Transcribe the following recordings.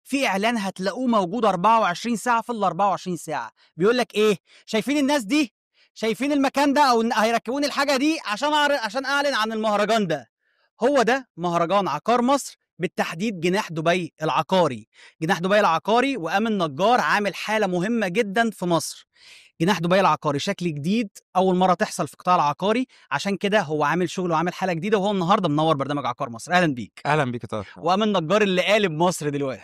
في اعلان هتلاقوه موجود 24 ساعه في ال 24 ساعه، بيقول لك ايه؟ شايفين الناس دي؟ شايفين المكان ده او هيركبوني الحاجه دي عشان اعلن عن المهرجان ده. هو ده مهرجان عقار مصر، بالتحديد جناح دبي العقاري. جناح دبي العقاري وامن نجار عامل حاله مهمه جدا في مصر. جناح دبي العقاري شكل جديد، اول مره تحصل في القطاع العقاري، عشان كده هو عامل شغل وعامل حاله جديده، وهو النهارده منور برنامج عقار مصر. اهلا بيك. اهلا بيك يا طارق. وامن نجار اللي قالب مصر دلوقتي.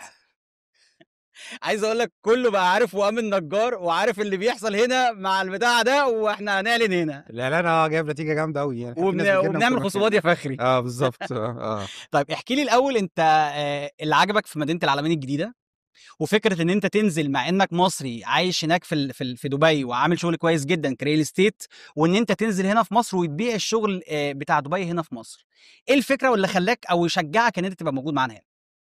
عايز اقول لك كله بقى عارف وامن نجار، وعارف اللي بيحصل هنا مع البتاع ده، واحنا هنعلن هنا الاعلان جايب نتيجه جامده قوي، يعني في ناس بتجيلنا من كل وبنعمل مكان. خصومات يا فخري. بالظبط. طيب احكي لي الاول انت، اللي عجبك في مدينه العلمين الجديده، وفكره ان انت تنزل مع انك مصري عايش هناك في دبي وعامل شغل كويس جدا كريل استيت، وان انت تنزل هنا في مصر وتبيع الشغل بتاع دبي هنا في مصر. ايه الفكره واللي خلاك او يشجعك ان انت تبقى موجود معانا هنا؟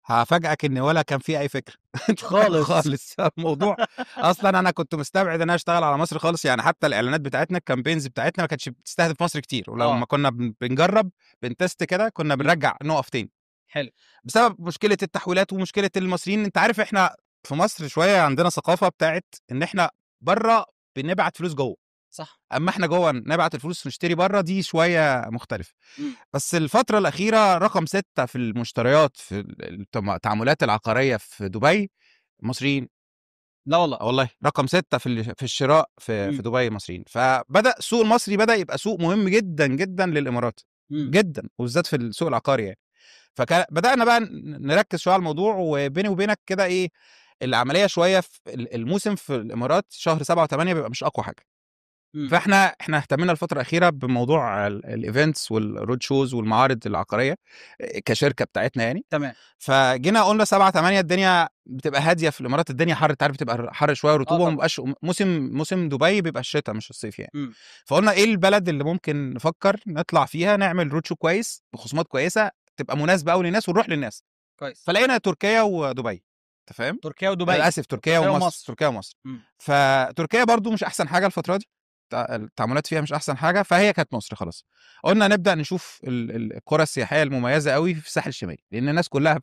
هفاجئك ان ولا كان في اي فكره خالص. خالص الموضوع. اصلا انا كنت مستبعد ان انا اشتغل على مصر خالص، يعني حتى الاعلانات بتاعتنا الكامبينز بتاعتنا ما كانتش بتستهدف مصر كتير، ولما كنا بنجرب بنتست كده كنا بنرجع نقف تاني حلو. بسبب مشكله التحويلات ومشكله المصريين. انت عارف احنا في مصر شويه عندنا ثقافه بتاعت ان احنا بره بنبعت فلوس جوه، صح. اما احنا جوه نبعت الفلوس ونشتري بره، دي شويه مختلف. مم. بس الفتره الاخيره رقم 6 في المشتريات في التعاملات العقاريه في دبي مصريين. لا والله. والله رقم 6 في الشراء في دبي مصريين. فبدا السوق المصري بدا يبقى سوق مهم جدا جدا للامارات جدا، وبالذات في السوق العقاري يعني. فبدانا بقى نركز شويه على الموضوع. وبيني وبينك كده ايه، العمليه شويه في الموسم في الامارات شهر 7 و8 بيبقى مش اقوى حاجه. فاحنا اهتمينا الفتره الاخيره بموضوع الايفنتس والرود شوز والمعارض العقاريه كشركه بتاعتنا يعني. تمام. فجينا قلنا 7 8 الدنيا بتبقى هاديه في الامارات، الدنيا حر، انت عارف بتبقى حر شويه ورطوبه، وما بقاش موسم دبي بيبقى الشتاء مش الصيف يعني. فقلنا ايه البلد اللي ممكن نفكر نطلع فيها نعمل رود شو كويس بخصومات كويسه تبقى مناسبه قوي للناس ونروح للناس. كويس. فلقينا تركيا ودبي. انت فاهم؟ تركيا ودبي. اسف، تركيا ومصر. تركيا ومصر. فتركيا برضو مش احسن حاجه الفتره دي، التعاملات فيها مش احسن حاجه، فهي كانت مصر خلاص. قلنا نبدا نشوف القرى السياحيه المميزه قوي في الساحل الشمالي، لان الناس كلها في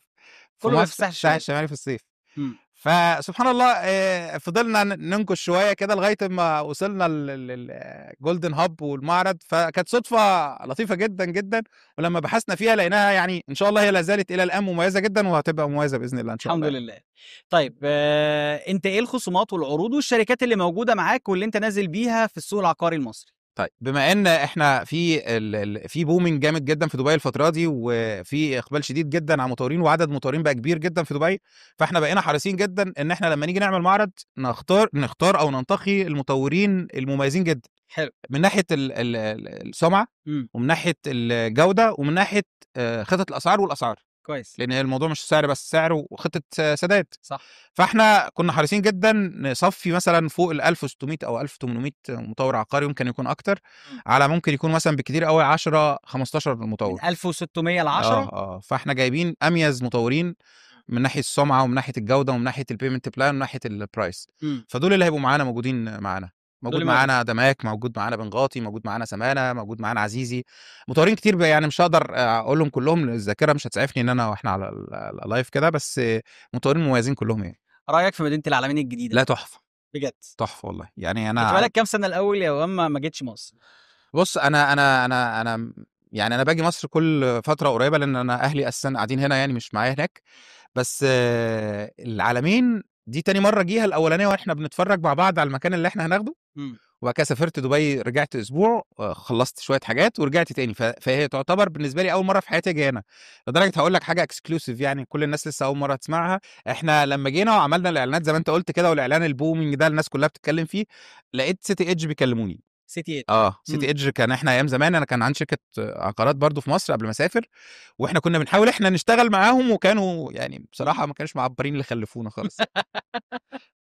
كله في مصر الساحل الشمالي في الصيف. فسبحان الله فضلنا ننكش شويه كده لغايه ما وصلنا للجولدن هاب والمعرض. فكانت صدفه لطيفه جدا جدا، ولما بحثنا فيها لقيناها يعني ان شاء الله هي لا زالت الى الان مميزه جدا، وهتبقى مميزه باذن الله ان شاء الله. الحمد لله. طيب انت ايه الخصومات والعروض والشركات اللي موجوده معاك واللي انت نازل بيها في السوق العقاري المصري؟ طيب بما ان احنا في بومينج جامد جدا في دبي الفتره دي، وفي اقبال شديد جدا على المطورين، وعدد المطورين بقى كبير جدا في دبي، فاحنا بقينا حريصين جدا ان احنا لما نيجي نعمل معرض نختار او ننتقي المطورين المميزين جدا. حلو. من ناحيه السمعه، ومن ناحيه الجوده، ومن ناحيه خطط الاسعار والاسعار. كويس. لان الموضوع مش سعر بس، سعر وخطه سداد. صح. فاحنا كنا حريصين جدا نصفي مثلا فوق ال 1600 او 1800 مطور عقاري، يمكن يكون اكتر، على ممكن يكون مثلا بكتير قوي 10 15 مطور من 1600 ل 10. فاحنا جايبين اميز مطورين من ناحيه السمعه ومن ناحيه الجوده ومن ناحيه البيمنت بلان ومن ناحيه البرايس. فدول اللي هيبقوا معانا موجودين معانا. موجود معانا دماك، موجود معانا بنغاطي، موجود معانا سمانه، موجود معانا عزيزي، مطورين كتير يعني مش هقدر اقولهم كلهم، الذاكره مش هتسعفني ان انا واحنا على اللايف كده، بس مطورين مميزين كلهم يعني. رايك في مدينه العلمين الجديده؟ لا تحفه بجد. تحفه والله. يعني انت بقالك كام سنه الاول يا وما ما جيتش مصر؟ بص انا يعني انا باجي مصر كل فتره قريبه، لان انا اهلي اساسا قاعدين هنا يعني مش معايا هناك. بس العلمين دي تاني مره جيها، الاولانيه واحنا بنتفرج مع بعض على المكان اللي احنا هناخده. وبعد كده سافرت دبي، رجعت اسبوع، خلصت شويه حاجات ورجعت تاني. فهي تعتبر بالنسبه لي اول مره في حياتي اجي هنا. لدرجه هقول لك حاجه اكسكلوسيف، يعني كل الناس لسه اول مره تسمعها. احنا لما جينا وعملنا الاعلانات زي ما انت قلت كده، والاعلان البومينج ده الناس كلها بتتكلم فيه، لقيت سيتي ايدج بيكلموني. سيتي ايدج. سيتي ايدج كان احنا ايام زمان، انا كان عندي شركه عقارات برضو في مصر قبل ما اسافر، واحنا كنا بنحاول احنا نشتغل معاهم، وكانوا يعني بصراحه ما كانوش معبرين اللي خلفونا خالص.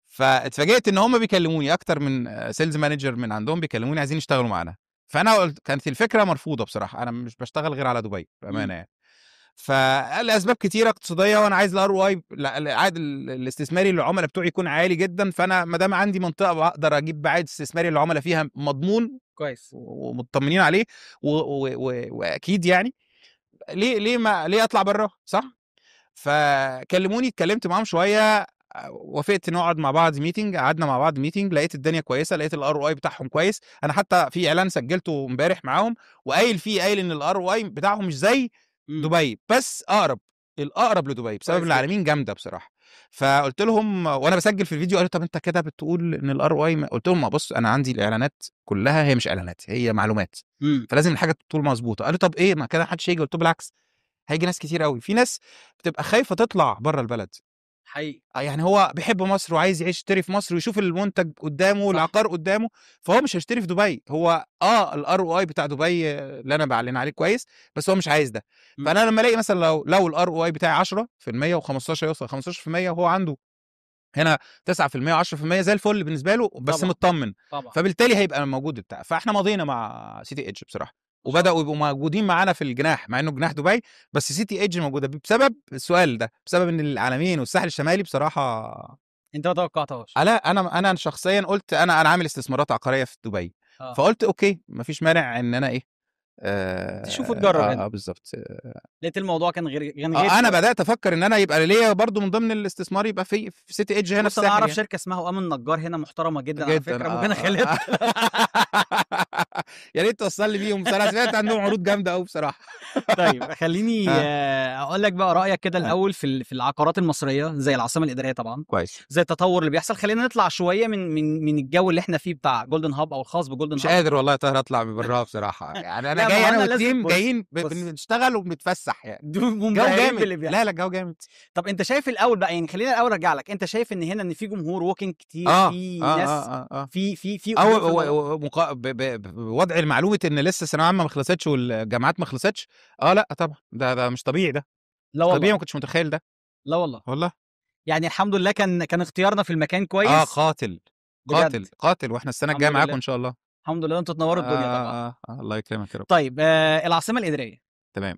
فاتفاجئت ان هم بيكلموني اكتر من سيلز مانجر من عندهم بيكلموني عايزين يشتغلوا معانا. فانا قلت كانت الفكره مرفوضه بصراحه، انا مش بشتغل غير على دبي بامانه يعني. فالاسباب كتيره اقتصاديه، وانا عايز الار واي العائد الاستثماري للعملاء بتوعي يكون عالي جدا. فانا ما دام عندي منطقه بقدر اجيب عائد استثماري للعملاء فيها مضمون كويس ومطمنين عليه واكيد يعني، ليه اطلع بره؟ صح. فكلموني، اتكلمت معاهم شويه، وافقت نقعد مع بعض ميتنج، قعدنا مع بعض ميتنج، لقيت الدنيا كويسه، لقيت الار او اي بتاعهم كويس. انا حتى في اعلان سجلته امبارح معاهم وقايل فيه، قايل ان الار او اي بتاعهم مش زي إمم، دبي، بس الاقرب لدبي بسبب كويس ان جدًا. العالمين جامده بصراحه. فقلت لهم وانا بسجل في الفيديو، قالوا طب انت كده بتقول ان الار او اي، قلت لهم ما بص، انا عندي الاعلانات كلها هي مش اعلانات، هي معلومات، إمم، فلازم الحاجه تكون مظبوطه. قالوا طب ايه، ما كده محدش هيجي. قلت له بالعكس، هيجي ناس كتير قوي، في ناس بتبقى خايفه تطلع بره البلد. حقيقي، يعني هو بيحب مصر وعايز يعيش، يشتري في مصر ويشوف المنتج قدامه صح، والعقار قدامه، فهو مش هيشتري في دبي. هو الار او اي بتاع دبي اللي انا بعلن عليه كويس، بس هو مش عايز ده. إمم، فانا لما الاقي مثلا لو الار او اي بتاعي 10% و15 يوصل 15%، وهو عنده هنا 9% و10%، زي الفل بالنسبه له، بس طبعًا، مطمن. طبعًا، فبالتالي هيبقى موجود بتاع. فاحنا مضينا مع سيتي ايدج بصراحه، ما شاء وبداوا الله. يبقوا موجودين معانا في الجناح، مع انه جناح دبي، بس سيتي ايدج موجوده بسبب السؤال ده، بسبب ان العالمين والساحل الشمالي بصراحه. أنت ما توقعتهاش. انا شخصيا قلت انا عامل استثمارات عقاريه في دبي، آه، فقلت اوكي مفيش مانع ان انا ايه، تشوف وتجرّب هنا، بالظبط. لقيت الموضوع كان غير انا شوية. بدات افكر ان انا يبقى ليا برضو من ضمن الاستثمار، يبقى في سيتي ايدج هنا في بُص، أنا الساحل أعرف يعني. شركة اسمها هُقام النجار هنا محترمة جدًا على جدًا فكرة، ممكن أخلّيها يا ريت توصّل لي بيهم بصراحة، سمعت عندهم عروض جامدة أوي بصراحة. طيب خلّيني ها، أقول لك بقى رأيك كده ها، الأول في العقارات المصرية، زي العاصمة الإدارية طبعًا، كويس. زي التطوّر اللي بيحصل. خلّينا نطلع شوية من الجو اللي إحنا فيه بتاع golden hub أو الخاص بgolden مش hub. قادر والله يا طاهر أطلع براها بصراحة، يعني أنا لأ، ما هو جاي أنا أنا لازم والteam بُص، جايين بُص، بنشتغل وبنتفسح يعني. جو منبهرين جامد، باللي لا، بيحصل. لا الجو جامد. طَب أنت شايف الأول بقى، يعني خلّينا الأول أرجع لك، أنت شايف إن هنا إن في جمهور walk-in كتير، آه، في آه، ناس، آه، آه، آه. في أو قبول في الموضوع؟ مقا بوضع المعلومة إن لسه الثانوية العامة ما خلصتش والجامعات ما خلصتش، لأ طبعًا، ده مش طبيعي ده، لا مش طبيعي، والله، ما كنتش متخيل ده، لا والله. والله. يعني الحمد لله كان اختيارنا في المكان كويس. قاتل، بجد، قاتل، قاتل، وإحنا السنة الحمد الجاية معاكم لله، إن شاء الله. الحمد لله أنتم تنوّروا الدنيا طبعًا. الله يكرمك يا رب. طيب العاصمة الإدارية، تمام.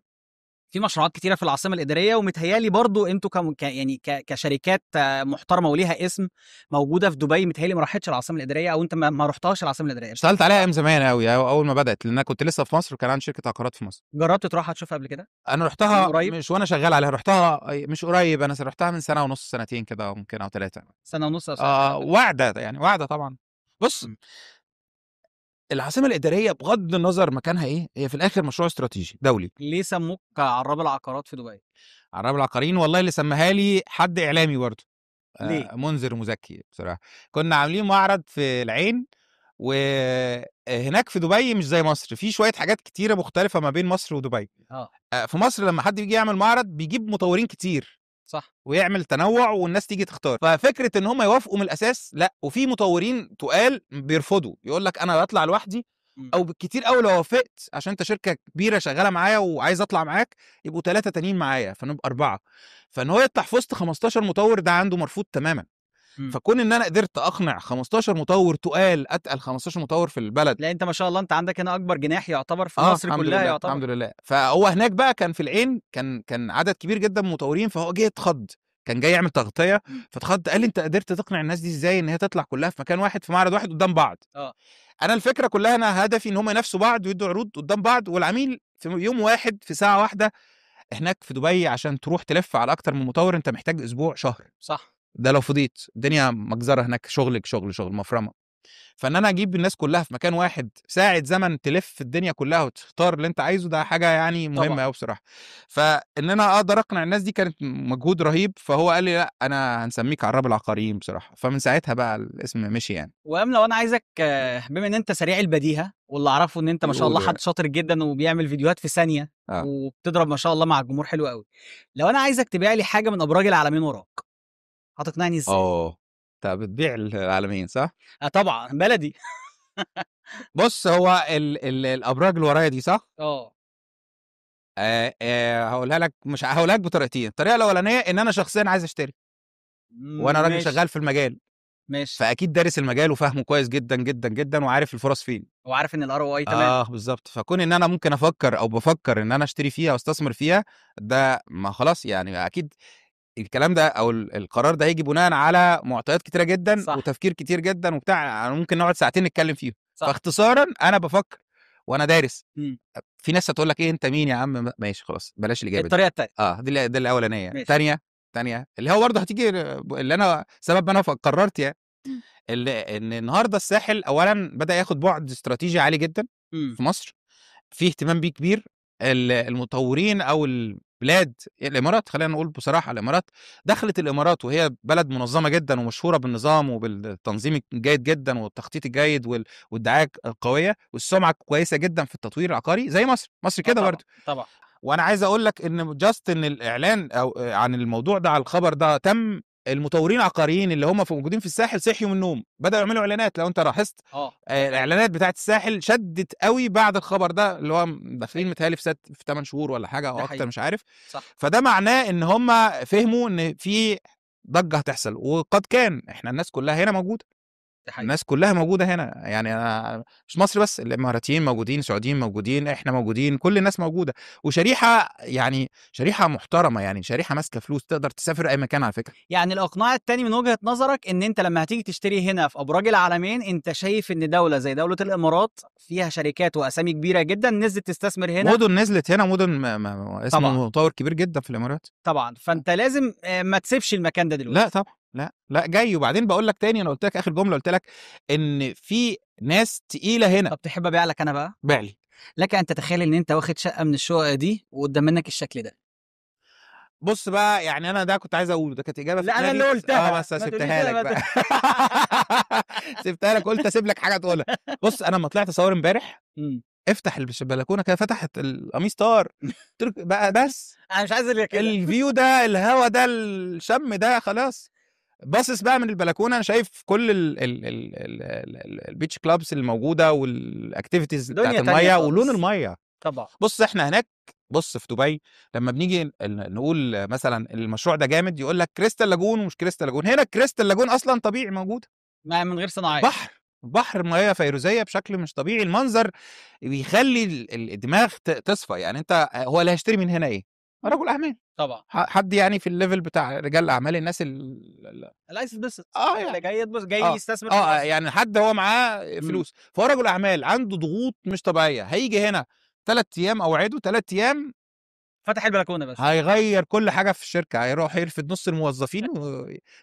في مشروعات كتيرة في العاصمة الإدارية، ومتهيأ لي برضه أنتم يعني كشركات محترمة وليها اسم موجودة في دبي، متهيأ لي ما راحتش العاصمة الإدارية، أو أنت ما رُحتهاش العاصمة الإدارية، اشتغلت عليها صح؟ أيام زمان أوي، أول ما بدأت، لأن أنا كنت لسه في مصر وكان عندي شركة عقارات في مصر. جرّبت تروحها تشوفها قبل كده أنا من رُحتها قريب؟ مش وأنا شغال عليها، رُحتها مش قريب، أنا رُحتها من سنة ونُص، سنتين كده ممكن أو 3. سنة ونُص أو سنتين أو 3. واعدة يعني، واعدة طبعًا. بُص، إمم. العاصمة الإدارية بغض النظر مكانها إيه، هي في الآخر مشروع استراتيجي دولي. ليه سمّوك عرّاب العقارات في دبي؟ عرّاب العقارين والله اللي سمّاها لي حد إعلامي برضه، ليه؟ منذر مزكي بصراحة. كنا عاملين معرض في العين، وهناك في دبي مش زي مصر، في شوية حاجات كتيرة مختلفة ما بين مصر ودبي. آه، في مصر لمّا حد بييجي يعمل معرض بيجيب مطورين كتير، صح. ويعمل تنوُّع والناس تيجي تختار. ففكرة إن هم يوافقوا من الأساس لأ، وفي مطورين تُقال بيرفضوا، يقول لك أنا باطلع لوحدي، إمم، أو بالكتير أوي لو وافقت عشان أنت شركة كبيرة شغالة معايا وعايز أطلع معاك، يبقوا 3 تانيين معايا، فنبقى 4. فإن هو يطلع في وسط 15 مطوّر ده عنده مرفوض تمامًا. إمم. فكون إن أنا قدرت أقنع 15 مطوّر تُقال، أتقل 15 مطوّر في البلد. لأ أنت ما شاء الله أنت عندك هنا أكبر جناح يعتبر في مصر الحمد كلّها لله، يعتبر. الحمد لله. فهو هناك بقى كان في العين كان عدد كبير جدًا من المطورين، فهو جه اتخض، كان جاي يعمل تغطية، إمم، فاتخض قال لي: "أنت قدرت تقنع الناس دي إزاي إن هي تطلع كلها في مكان واحد، في معرض واحد قدّام بعض؟" آه، أنا الفكرة كلها، أنا هدفي إن هم ينافسوا بعض ويدّوا عروض قدّام بعض، والعميل في يوم واحد، في ساعة واحدة. هناك في دبي عشان تروح تلِف على أكتر من مطوّر أنت محتاج أسبوع، شهر، صح. ده لو فضيت، الدنيا مجزرة هناك، شغل، شغل، شغل، مفرمة. فإن أنا أجيب الناس كلّها في مكان واحد، ساعة زمن تلِف الدنيا كلّها وتختار اللي أنت عايزه، ده حاجة يعني مهمة طبعًا. أوي بصراحة. فإن أنا أقدر أقنع الناس دي كانت مجهود رهيب، فهو قال لي: "لأ، أنا هنسميك عرّاب العقاريين." بصراحة، فمن ساعتها بقى الاسم مشي يعني. وأمل لو أنا عايزك بما إن أنت سريع البديهة، واللي أعرفه إن أنت ما شاء الله قولوا يعني. حد شاطر جدًا وبيعمل فيديوهات في ثانية، آه. وبتضرب ما شاء الله مع الجمهور حلو أوي. لو أنا عايزك تبيع لي حاجة من أبراج العلمين وراك، هتقنعني إزاي؟ أنت بتبيع العالمين صح؟ آه طبعًا، بلدي. بُص، هو الأبراج اللي ورايا دي صح؟ آه، هاقولها لك، مش هاقولها لك بطريقتين. الطريقة الأولانية إن أنا شخصيًا عايز أشتري، وأنا راجل ماشي، شغال في المجال، ماشي. فأكيد دارس المجال وفاهمه كويس جدًا، جدًا، جدًا، وعارف الفرص فين. وعارف إن الROI تمام. بالضبط. فكون إن أنا ممكن أفكّر أو بافكّر إن أنا أشتري فيها وأستثمر فيها، ده ما خلاص يعني أكيد الكلام ده أو القرار ده هييجي بناءً على معطيات كتيرة جدًا صح، وتفكير كتير جدًا وبتاع، ممكن نقعد ساعتين نتكلّم فيهم. صح. فاختصارًا أنا بافكّر وانا دارس. إمم. في ناس هتقول لك ايه انت مين يا عم، ماشي خلاص بلاش الاجابه دي. الطريقة التانية. دي الاولانيه. ماشي. تانية اللي هو برضه هتيجي اللي انا سبب ما انا قررت يعني إمم. ان النهارده الساحل اولا بدا ياخد بعد استراتيجي عالي جدا إمم. في مصر، في اهتمام بيه كبير. المطورين او البلاد الامارات، خلينا نقول بصراحه الامارات دخلت الامارات وهي بلد منظمه جدا ومشهوره بالنظام وبالتنظيم الجيد جدا والتخطيط الجيد والدعايه القويه والسمعه كويسه جدا في التطوير العقاري زي مصر كده طبعًا، برضه. طبعًا. وانا عايز اقول لك ان جاست ان الاعلان او عن الموضوع ده على الخبر ده تم، المطورين العقاريين اللي هم موجودين في الساحل صحيوا من النوم بداوا يعملوا اعلانات. لو انت لاحظت ده حقيقي. الاعلانات بتاعه الساحل شدت قوي بعد الخبر ده، اللي هو داخلين متهيألي في 8 شهور ولا حاجه او ده اكتر حقيقي. مش عارف. صح. فده معناه ان هم فهموا ان في ضجه هتحصل، وقد كان. احنا الناس كلها هنا موجوده، ده حقيقي. الناس كلها موجوده هنا يعني. انا مش مصر بس، الاماراتيين موجودين، السعوديين موجودين، احنا موجودين، كل الناس موجوده. وشريحه يعني شريحه محترمه، يعني شريحه ماسكه فلوس تقدر تسافر اي مكان على فكره. يعني الإقناع التاني من وجهة نظرك إن أنت لمّا هتيجي تشتري هنا في أبراج العلمين، أنت شايف إن دولة زي دولة الإمارات فيها شركات وأسامي كبيرة جدًا نزلت تستثمر هنا. مدن نزلت هنا، مدن اسمه طبعًا. مطور كبير جدا في الامارات. طبعًا، فأنت لازم ما تسيبش المكان ده لا دلوقتي. طبعا، لا جاي. وبعدين بقول لك تاني، انا قلت لك اخر جمله، قلت لك ان في ناس تقيله هنا. طب تحب أبيع لك أنا بقى؟ بعلي. لك أن تتخيل إن أنت واخد شقة من الشقق دي وقدام منك الشكل ده. بص بقى، يعني انا ده كنت عايز اقوله، ده كانت اجابه في لأ، أنا دماغي اللي قُلتها، بس ما تقوليش سبتها لك أنا بقى. سبتها لك، قلت اسيب لك حاجه تقولها. بص انا لما طلعت اصور امبارح، إمم. افتح البلكونه كده، فتحت القميص طار. قلت له بقى بس أنا مش عايز إلا كده. الفيو ده، الهوا ده، الشم ده، خلاص. باصص بقى من البلكونه، انا شايف كل البيتش كلابس الموجوده والاكتيفيتيز بتاعت دنيا تانية الميه ولون خالص. الميه. طبعًا. بص احنا هناك، بص في دبي لما بنيجي نقول مثلا المشروع ده جامد، يقول لك كريستال لاجون ومش كريستال لاجون. هنا كريستال لاجون اصلا طبيعي موجود، من غير صناعية. بحر مياه فيروزيه بشكل مش طبيعي. المنظر بيخلي الدماغ تصفى. يعني انت هو اللي هيشتري من هنا ايه؟ رجل اعمال، طبعًا. حد يعني في الليفل بتاع رجال الاعمال، الناس اللي عايز يتبسط. اللي يعني جاي يتبسط، جاي اه يستثمر في مصر. يعني حد هو معاه إمم. فلوس، فهو رجل اعمال عنده ضغوط مش طبيعيه، هيجي هنا 3 ايام، اوعده 3 ايام فتح البلكونة بس. هيغير كل حاجه في الشركه، هيروح يرفد نص الموظفين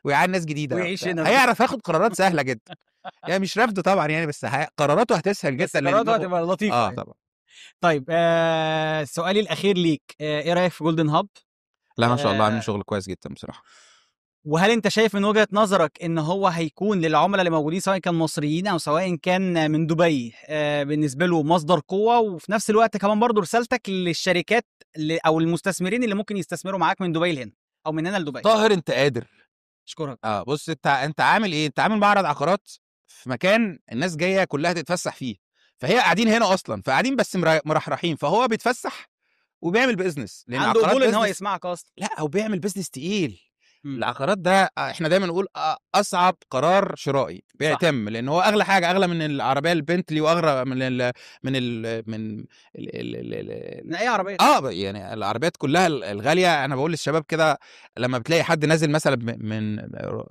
ويعين ناس جديده ويعيش وبتاع. هنا بقى. هيعرف ياخد قرارات سهله جدا. يعني مش رفض طبعا يعني، بس قراراته هتسهل بس جدا لان قراراته دماغه. هتبقى لطيفة يعني. طبعا. طيب سؤالي الأخير ليك، إيه رأيك في جولدن هاب؟ لا ما شاء الله عاملين آآ شغل كويس جدا بصراحه. وهل أنت شايف من وجهة نظرك إن هو هيكون للعُملا اللي موجودين سواء كان مصريين أو سواء كان من دبي بالنسبة له مصدر قوة، وفي نفس الوقت كمان برضه رسالتك للشركات أو المستثمرين اللي ممكن يستثمروا معاك من دبي لهنا أو من هنا لدبي؟ طاهر انت قادر. أشكرك. بص انت عامل ايه؟ انت عامل معرض عقارات في مكان الناس جايه كلها تتفسح فيه، فهي قاعدين هنا اصلا، فقاعدين بس مرحرحين، فهو بيتفسح وبيعمل بيزنس، لان عنده العقارات قبول إن هو بيزنس. يسمعك أصلًا. لا هو بيعمل بيزنس تقيل. إمم. العقارات ده احنا دايما نقول اصعب قرار شرائي صح. بيتم، لان هو اغلى حاجه، اغلى من العربيه البنتلي، واغلى من من أي عربية. يعني العربيات كلها الغاليه. انا بقول للشباب كده، لما بتلاقي حد نازل مثلا من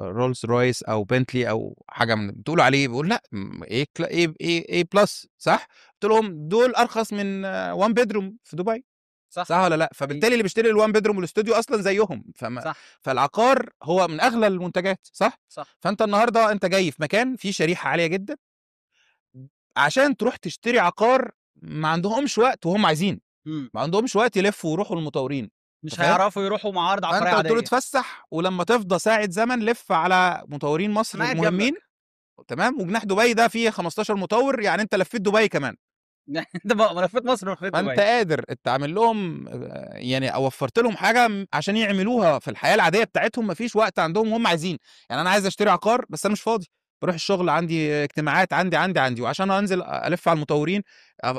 رولز رويس او بنتلي او حاجه من بتقولوا عليه، بيقول لا ايه بلس، صح؟ قلت لهم دول ارخص من 1 بيدروم في دبي، صح. صح ولا لا؟ حقيقي. فبالتالي اللي بيشتري ال1 بيدروم والاستوديو اصلا زيهم، صح. فالعقار هو من اغلى المنتجات، صح؟ صح. فانت النهارده انت جاي في مكان فيه شريحه عاليه جدا، عشان تروح تشتري عقار ما عندهمش وقت وهم عايزين، إمم. ما عندهمش وقت يلفوا ويروحوا المطورين، انت مش فاهم؟ هيعرفوا يروحوا معارض عقارية فانت قلت له عادية. اتفسح، ولما تفضى ساعه زمن لف على مطورين مصر أنا قاعد المهمين، جنبك. تمام؟ وجناح دبي ده فيه 15 مطور، يعني انت لفيت دبي كمان. أنت بقى لفيت مصر ولفيت فانت دبي. قادر انت عامل لهم يعني وفرت لهم حاجه عشان يعملوها في الحياه العاديه بتاعتهم، مفيش وقت عندهم وهم عايزين. يعني انا عايز اشتري عقار بس انا مش فاضي، بروح الشغل، عندي اجتماعات، عندي، وعشان انزل الف على المطورين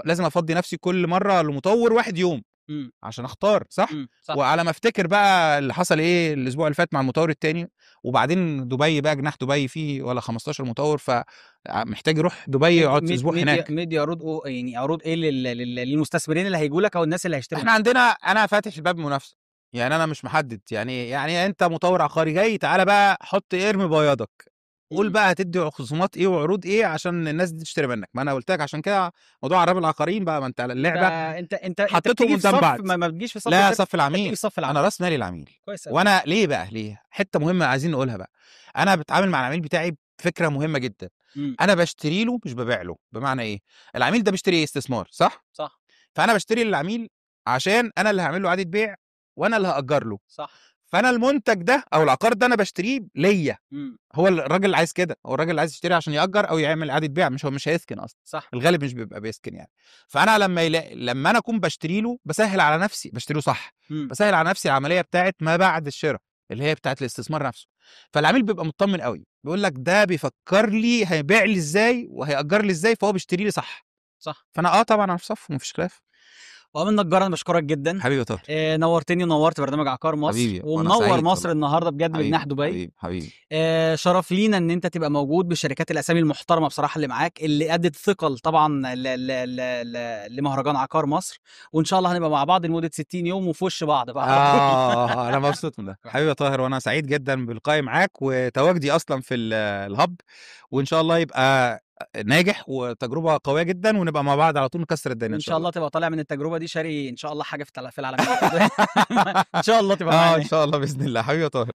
لازم افضي نفسي كل مره لمطور واحد يوم إمم. عشان اختار، صح؟ صح. وعلى ما افتكر بقى اللي حصل ايه الاسبوع اللي فات مع المطور التاني، وبعدين دبي بقى جناح دبي فيه ولا 15 مطور، فمحتاج يروح دبي يقعد اسبوع هناك. مدي عروض يعني عروض إيه للمستثمرين اللي هييجوا لك أو الناس اللي هيشتروا احنا معاك؟ عندنا انا فاتح الباب منافسه، يعني انا مش محدد، يعني انت مطور عقاري جاي، تعالى بقى حط ارمي بياضك، قول بقى هتدي خصومات ايه وعروض ايه عشان الناس دي تشتري منك. ما انا قلت لك عشان كده موضوع عراب العقارين بقى، ما انت على اللعبه انت حطيتهم بتيجي في قدام صف، بعض. ما بتجيش في صف لا الشركه، صف انت بتيجي العميل، في صف انا العميل. راس مالي العميل. كويس قوي. وانا ليه بقى، ليه حته مهمه عايزين نقولها بقى. انا بتعامل مع العميل بتاعي بفكره مهمه جدا. انا بشتري له مش ببيع له. بمعنى ايه؟ العميل ده بيشتري ايه؟ استثمار، صح؟ صح فانا بشتري للعميل عشان انا اللي هعمل له عقد بيع وانا اللي هاجر له. صح. فانا المنتج ده او العقار ده انا بشتريه ليا. هو الراجل اللي عايز كده، هو الراجل اللي عايز يشتري عشان يأجر او يعمل اعاده بيع، مش هيسكن اصلا. صح. الغالب مش بيبقى بيسكن يعني. فانا لما انا اكون بشتري له بسهل على نفسي، بشتري له صح. بسهل على نفسي العمليه بتاعت ما بعد الشراء اللي هي بتاعت الاستثمار نفسه. فالعميل بيبقى مطمن قوي، بيقول لك ده بيفكر لي هيبيع لي ازاي وهيأجر لي ازاي، فهو بيشتري لي صح. صح. فانا طبعا انا في صف ومفيش خلاف. ومن نجار انا بشكرك جدا حبيبي يا طارق. نورتني ونورت برنامج عقار مصر، حبيبي وانا ومنور سعيد مصر والله. النهارده بجد حبيبي بجناح دبي. حبيبي حبيبي. شرف لينا ان انت تبقى موجود بالشركات الاسامي المحترمه بصراحه اللي معاك، اللي ادت ثقل طبعا لمهرجان عقار مصر. وان شاء الله هنبقى مع بعض لمده 60 يوم وفي وش بعض بقى على طول. انا مبسوط من ده حبيبي يا طاهر، وانا سعيد جدا بلقائي معاك وتواجدي اصلا في الهب. وان شاء الله يبقى ناجح وتجربه قويه جدا، ونبقى مع بعض على طول نكسر الدنيا ان شاء الله تبقى طالع من التجربه دي شاري ان شاء الله حاجه في العالميه. ان شاء الله تبقى معانا ان شاء الله باذن الله. حبيبي يا طاهر.